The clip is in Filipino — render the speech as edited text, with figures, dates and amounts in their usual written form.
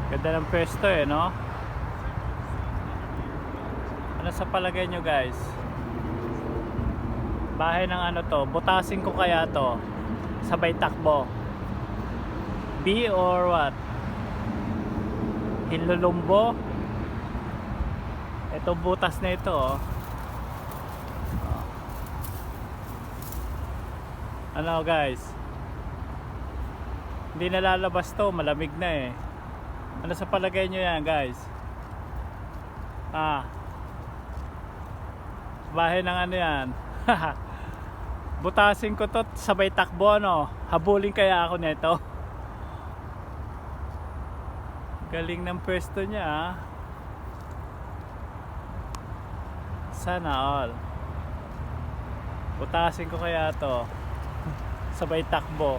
Ganda ng pwesto eh, no? Ano sa palagay nyo guys? Bahay ng ano to? Butasin ko kaya to? Sabay takbo. B or what? Hinlulumbo? Ito butas na ito oh. Ano guys? Hindi na lalabas to, malamig na eh. Ano sa palagay nyo yan guys? Bahay ng ano yan? Butasin ko to sabay takbo ano? Habulin kaya ako nito? Galing ng pwesto niya ah. Sana all. Butasin ko kaya to sabay takbo.